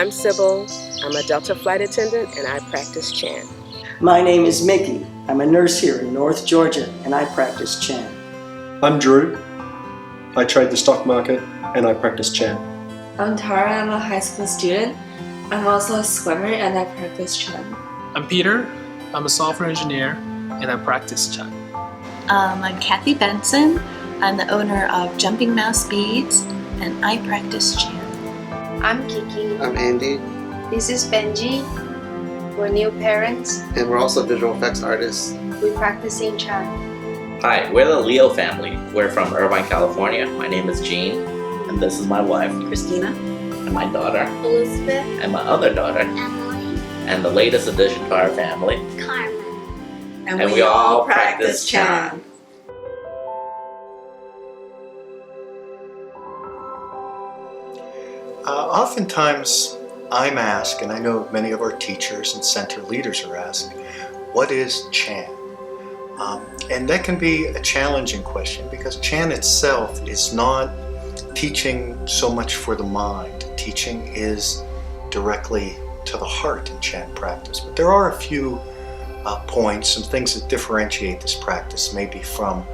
I'm Sybil. I'm a Delta flight attendant and I practice Chan. My name is Mickey. I'm a nurse here in North Georgia and I practice Chan. I'm Drew. I trade the stock market and I practice Chan. I'm Tara. I'm a high school student. I'm also a swimmer and I practice Chan. I'm Peter. I'm a software engineer and I practice Chan. I'm Kathy Benson. I'm the owner of Jumping Mouse Beads and I practice Chan. I'm Kiki. I'm Andy. This is Benji. We're new parents. And we're also visual effects artists. We practice in Chan. Hi, we're the Leo family. We're from Irvine, California. My name is Jean, and this is my wife, Christina, and my daughter, Elizabeth, and my other daughter, Emily, and the latest addition to our family, Carmen. And we all practice Chan. Oftentimes I'm asked, and I know many of our teachers and center leaders are asked, what is Chan? And that can be a challenging question because Chan itself is not teaching so much for the mind. Teaching is directly to the heart in Chan practice. But there are a few points, some things that differentiate this practice maybe from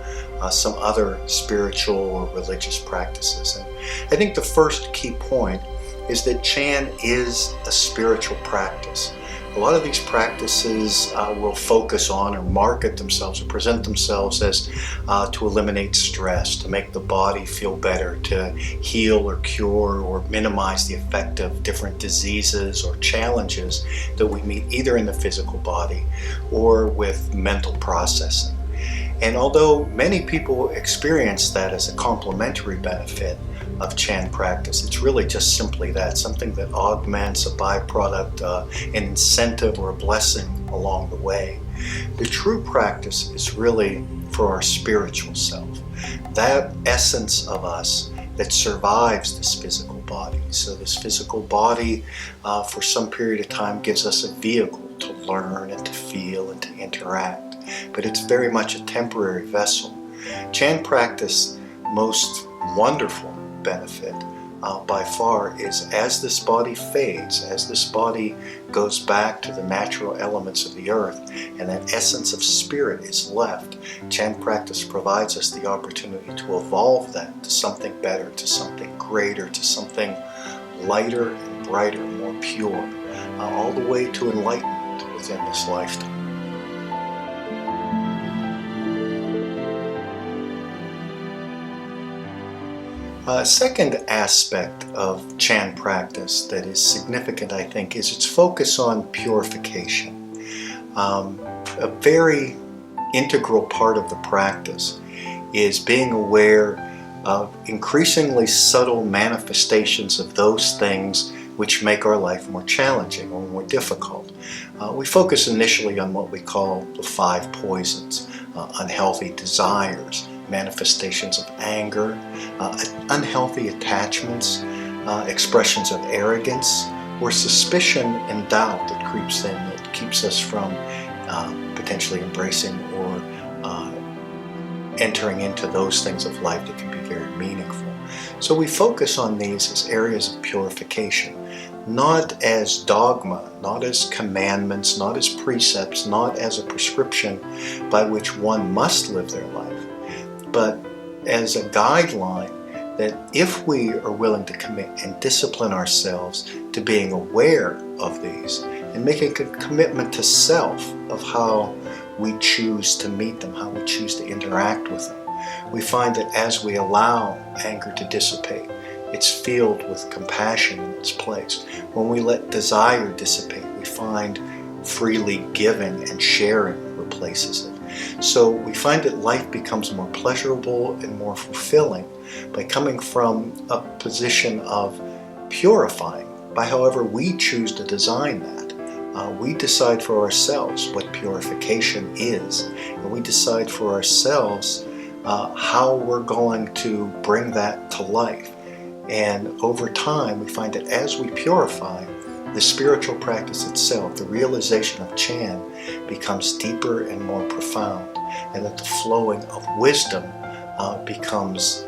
some other spiritual or religious practices. And I think the first key point is that Chan is a spiritual practice. A lot of these practices will focus on or market themselves or present themselves as to eliminate stress, to make the body feel better, to heal or cure or minimize the effect of different diseases or challenges that we meet either in the physical body or with mental processing. And although many people experience that as a complementary benefit of Chan practice, it's really just simply that, something that augments a byproduct, an incentive or a blessing along the way. The true practice is really for our spiritual self, that essence of us that survives this physical body. So this physical body for some period of time gives us a vehicle to learn and to feel and to interact. But it's very much a temporary vessel. Chan practice, most wonderful benefit by far is as this body fades, as this body goes back to the natural elements of the earth and that essence of spirit is left, Chan practice provides us the opportunity to evolve that to something better, to something greater, to something lighter and brighter, more pure, all the way to enlightenment within this lifetime. A second aspect of Chan practice that is significant, I think, is its focus on purification. A very integral part of the practice is being aware of increasingly subtle manifestations of those things which make our life more challenging or more difficult. We focus initially on what we call the 5 poisons, unhealthy desires, manifestations of anger, unhealthy attachments, expressions of arrogance, or suspicion and doubt that creeps in, that keeps us from potentially embracing or entering into those things of life that can be very meaningful. So we focus on these as areas of purification, not as dogma, not as commandments, not as precepts, not as a prescription by which one must live their life, but as a guideline that if we are willing to commit and discipline ourselves to being aware of these and making a commitment to self of how we choose to meet them, how we choose to interact with them, we find that as we allow anger to dissipate, it's filled with compassion in its place. When we let desire dissipate, we find freely giving and sharing replaces it. So we find that life becomes more pleasurable and more fulfilling by coming from a position of purifying by however we choose to design that. We decide for ourselves what purification is, and we decide for ourselves how we're going to bring that to life. And over time, we find that as we purify, the spiritual practice itself, the realization of Chan, becomes deeper and more profound, and that the flowing of wisdom becomes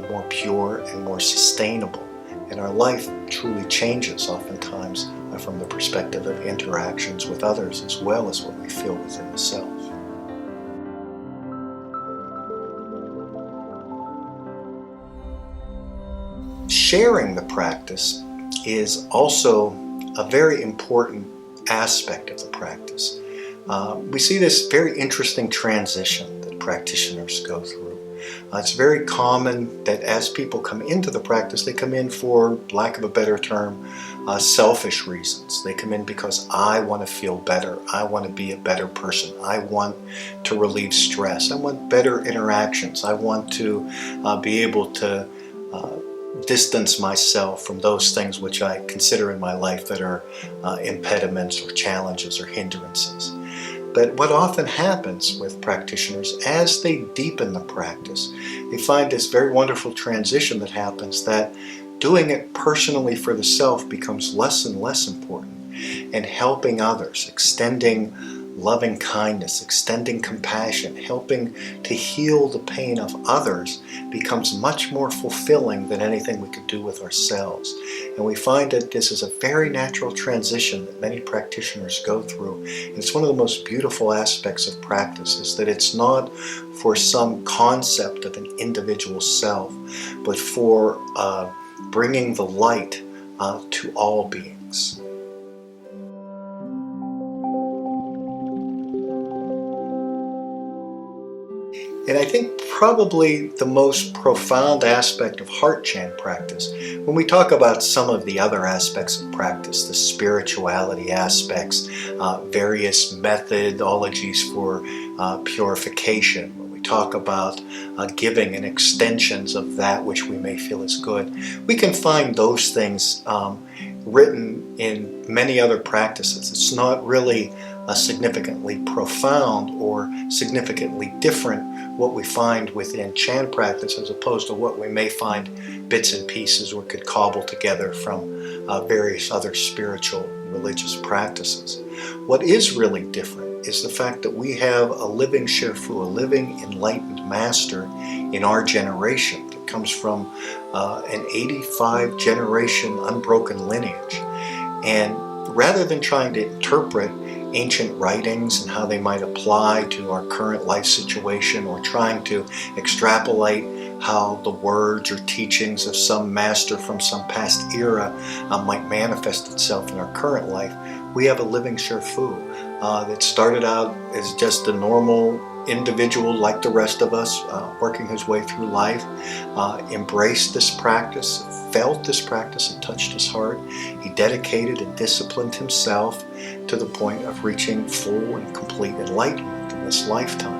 more pure and more sustainable. and our life truly changes oftentimes from the perspective of interactions with others as well as what we feel within the self. Sharing the practice is also a very important aspect of the practice. We see this very interesting transition that practitioners go through. It's very common that as people come into the practice, they come in for, lack of a better term, selfish reasons. They come in because I want to feel better. I want to be a better person. I want to relieve stress. I want better interactions. I want to be able to distance myself from those things which I consider in my life that are impediments or challenges or hindrances. But what often happens with practitioners as they deepen the practice, they find this very wonderful transition that happens, that doing it personally for the self becomes less and less important, and helping others, extending loving kindness, extending compassion, helping to heal the pain of others becomes much more fulfilling than anything we could do with ourselves. And we find that this is a very natural transition that many practitioners go through. And it's one of the most beautiful aspects of practice, is that it's not for some concept of an individual self, but for bringing the light to all beings. And I think probably the most profound aspect of heart chant practice, when we talk about some of the other aspects of practice, the spirituality aspects, various methodologies for purification, when we talk about giving and extensions of that which we may feel is good, we can find those things written in many other practices. It's not really significantly profound or significantly different what we find within chant practice as opposed to what we may find bits and pieces or could cobble together from various other spiritual religious practices. What is really different is the fact that we have a living Shifu, a living enlightened master in our generation that comes from an 85 generation unbroken lineage. And rather than trying to interpret ancient writings and how they might apply to our current life situation, or trying to extrapolate how the words or teachings of some master from some past era might manifest itself in our current life, we have a living Shifu that started out as just a normal individual like the rest of us, working his way through life, embraced this practice, felt this practice, and touched his heart. He dedicated and disciplined himself to the point of reaching full and complete enlightenment in this lifetime.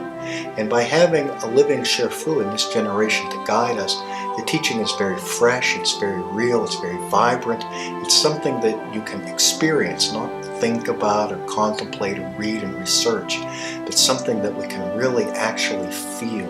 And by having a living Shifu in this generation to guide us, the teaching is very fresh, it's very real, it's very vibrant. It's something that you can experience, not think about or contemplate or read and research, but something that we can really actually feel.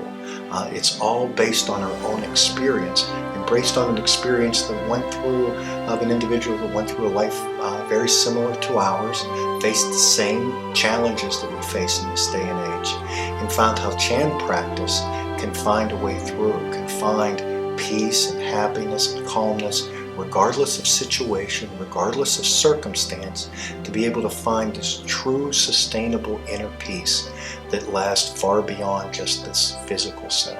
It's all based on our own experience, and based on an experience that went through of an individual that went through a life very similar to ours, faced the same challenges that we face in this day and age, and found how Chan practice can find a way through, can find peace and happiness and calmness, regardless of situation, regardless of circumstance, to be able to find this true, sustainable inner peace that lasts far beyond just this physical self.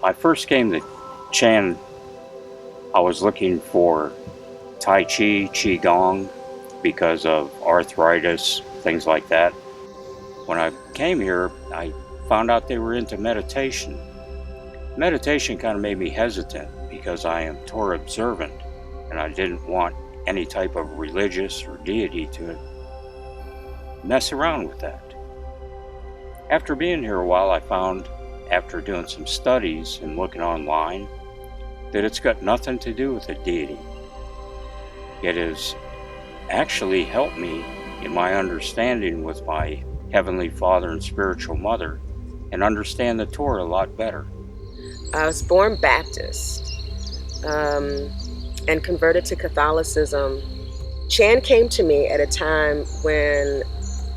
I first came to Chan, I was looking for Tai Chi, Qigong, because of arthritis, things like that. When I came here, I found out they were into meditation. Meditation kind of made me hesitant because I am Torah observant, and I didn't want any type of religious or deity to mess around with that. After being here a while, I found, after doing some studies and looking online, that it's got nothing to do with a deity. It has actually helped me in my understanding with my Heavenly Father and spiritual mother, and understand the Torah a lot better. I was born Baptist and converted to Catholicism. Chan came to me at a time when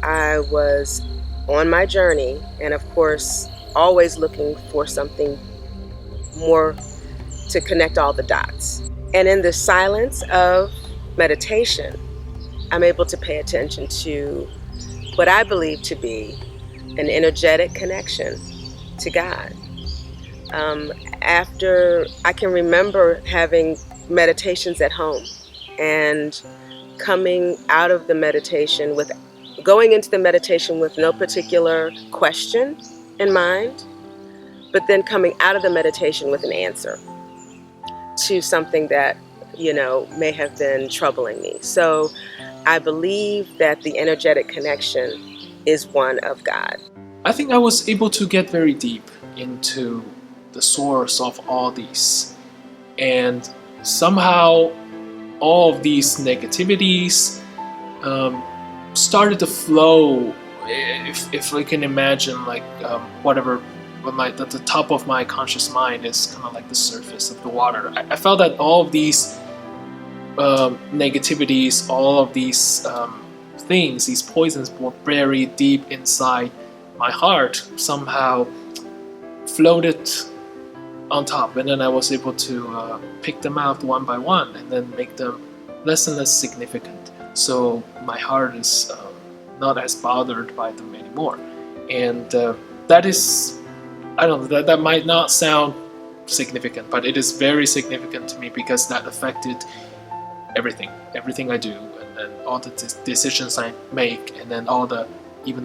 I was on my journey, and of course always looking for something more to connect all the dots. And in the silence of meditation, I'm able to pay attention to what I believe to be an energetic connection to God. After I can remember having meditations at home and coming out of the meditation with going into the meditation with no particular question in mind, but then coming out of the meditation with an answer to something that, may have been troubling me. So I believe that the energetic connection is one of God. I think I was able to get very deep into the source of all these. And somehow all of these negativities started to flow. If I can imagine, like whatever, but the top of my conscious mind is kind of like the surface of the water. I felt that all of these negativities, all of these things, these poisons were buried deep inside my heart, somehow floated on top, and then I was able to pick them out one by one and then make them less and less significant. So my heart is not as bothered by them anymore. And that is, I don't know, that might not sound significant, but it is very significant to me because that affected everything I do, and all the decisions I make, and then even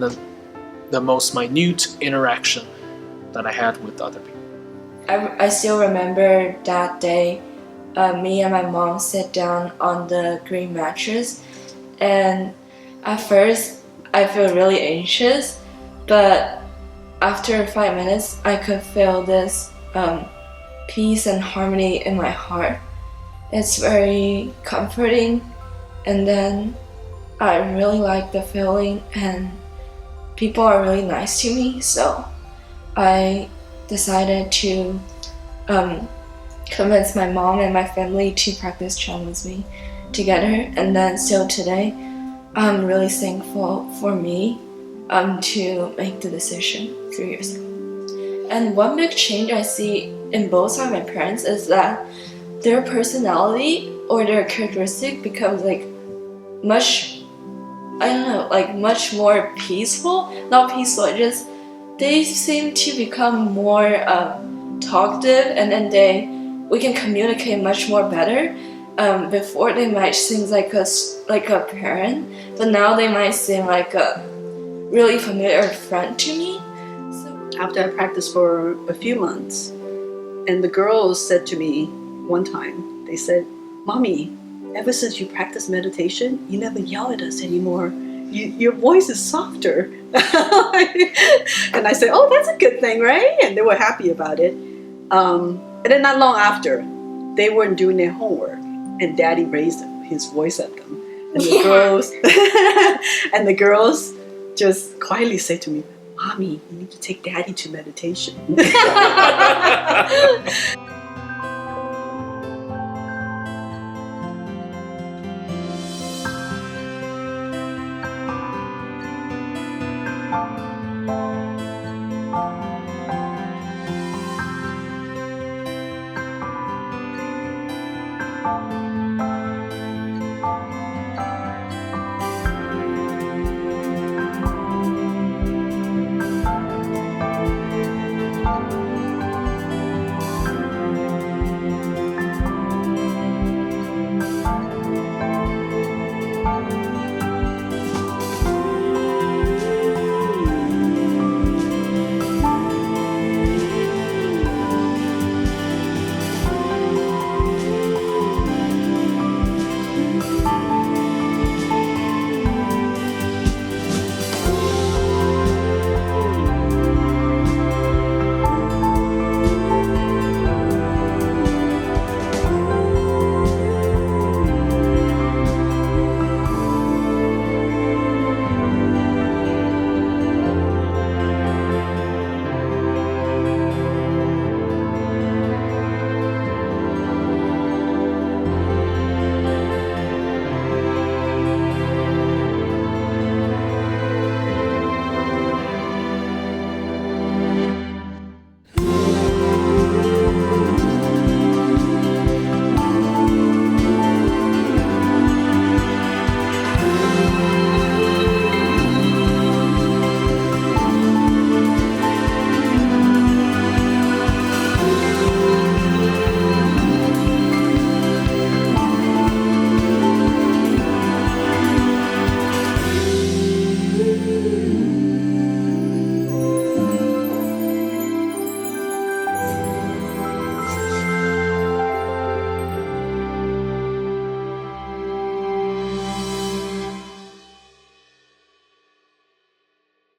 the most minute interaction that I had with other people. I still remember that day, me and my mom sat down on the green mattress, and at first I feel really anxious, but after 5 minutes I could feel this peace and harmony in my heart. It's very comforting, and then I really like the feeling, and people are really nice to me, so I decided to convince my mom and my family to practice Chan with me together. And then still today, I'm really thankful for me to make the decision 3 years ago. And one big change I see in both of my parents is that their personality or their characteristic becomes like much, I don't know, like much more peaceful. Not peaceful, just they seem to become more talkative, and then we can communicate much more better. Before they might seem like a parent, but now they might seem like a really familiar friend to me. So after I practiced for a few months, and the girls said to me one time, they said, "Mommy, ever since you practice meditation, you never yell at us anymore. Your voice is softer." And I said, "Oh, that's a good thing, right?" And they were happy about it. And then not long after, they weren't doing their homework, and Daddy raised his voice at them. And the girls just quietly say to me, "Mommy, you need to take Daddy to meditation."